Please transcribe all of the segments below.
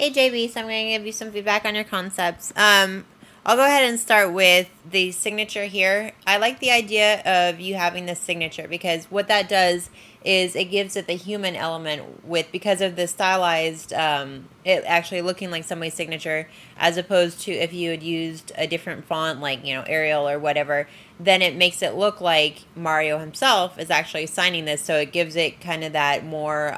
Hey JB, so I'm going to give you some feedback on your concepts. I'll go ahead and start with the signature here. I like the idea of you having this signature because what that does is it gives it the human element because of the stylized, it actually looking like somebody's signature, as opposed to if you had used a different font like, Arial or whatever, then it makes it look like Mario himself is actually signing this, so it gives it kind of that more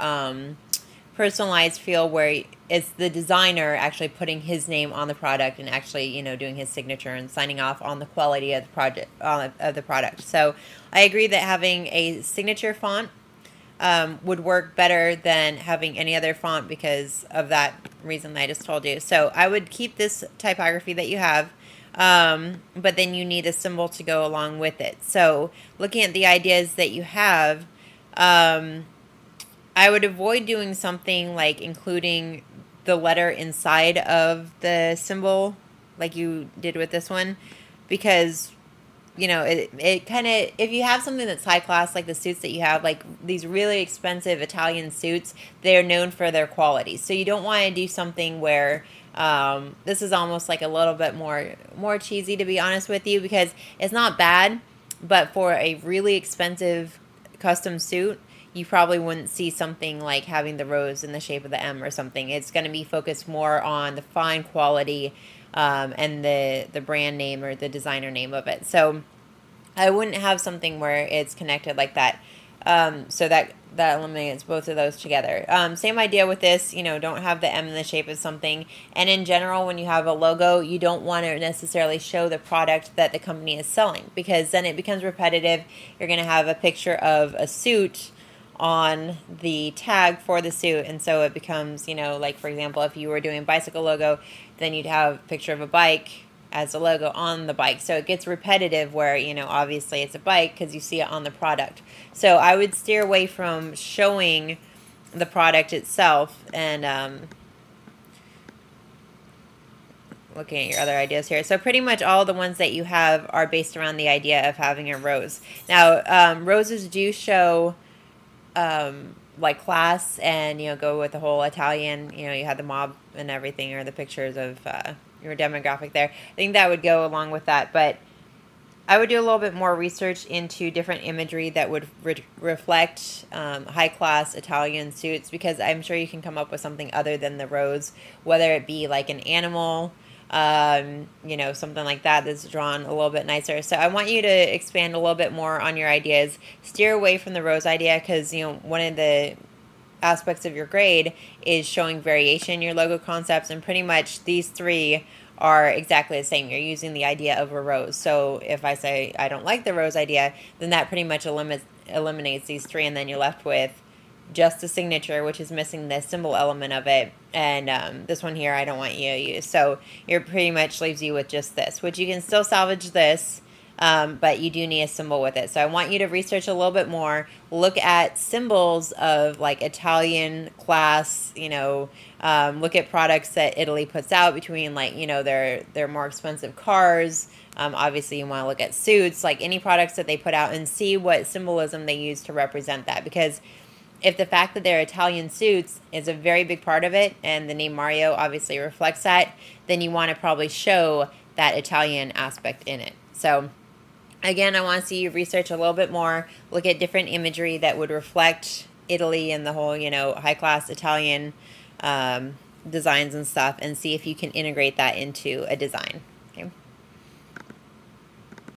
personalized feel where it's the designer actually putting his name on the product and actually doing his signature and signing off on the quality of the product. So I agree that having a signature font would work better than having any other font because of that reason that I just told you. So I would keep this typography that you have, but then you need a symbol to go along with it. So looking at the ideas that you have, I would avoid doing something like including the letter inside of the symbol like you did with this one, because it kind of, if you have something that's high class like the suits that you have, like these really expensive Italian suits, they're known for their quality. So you don't want to do something where this is almost like a little bit more cheesy, to be honest with you, because it's not bad, but for a really expensive custom suit, you probably wouldn't see something like having the rose in the shape of the M or something. It's going to be focused more on the fine quality and the brand name or the designer name of it. So I wouldn't have something where it's connected like that. So that eliminates both of those together. Same idea with this, don't have the M in the shape of something. And in general, when you have a logo, you don't want to necessarily show the product that the company is selling, because then it becomes repetitive. You're going to have a picture of a suit on the tag for the suit, and so it becomes, like for example, if you were doing a bicycle logo, then you'd have a picture of a bike as a logo on the bike. So it gets repetitive where, obviously it's a bike because you see it on the product. So I would steer away from showing the product itself and looking at your other ideas here. So pretty much all the ones that you have are based around the idea of having a rose. Now, roses do show like class, and go with the whole Italian, you had the mob and everything, or the pictures of your demographic there. I think that would go along with that, but I would do a little bit more research into different imagery that would reflect high class Italian suits, because I'm sure you can come up with something other than the rose, whether it be like an animal, something like that that's drawn a little bit nicer. So I want you to expand a little bit more on your ideas. Steer away from the rose idea, because, one of the aspects of your grade is showing variation in your logo concepts, and pretty much these three are exactly the same. You're using the idea of a rose. So if I say I don't like the rose idea, then that pretty much eliminates these three, and then you're left with just a signature, which is missing the symbol element of it, and this one here I don't want you to use. So it pretty much leaves you with just this, which you can still salvage this, but you do need a symbol with it. So I want you to research a little bit more, look at symbols of like Italian class, look at products that Italy puts out between, like, their more expensive cars. Obviously you want to look at suits, like any products that they put out, and see what symbolism they use to represent that, because if the fact that they're Italian suits is a very big part of it, and the name Mario obviously reflects that, then you want to probably show that Italian aspect in it. So again, I want to see you research a little bit more, look at different imagery that would reflect Italy and the whole, high-class Italian designs and stuff, and see if you can integrate that into a design.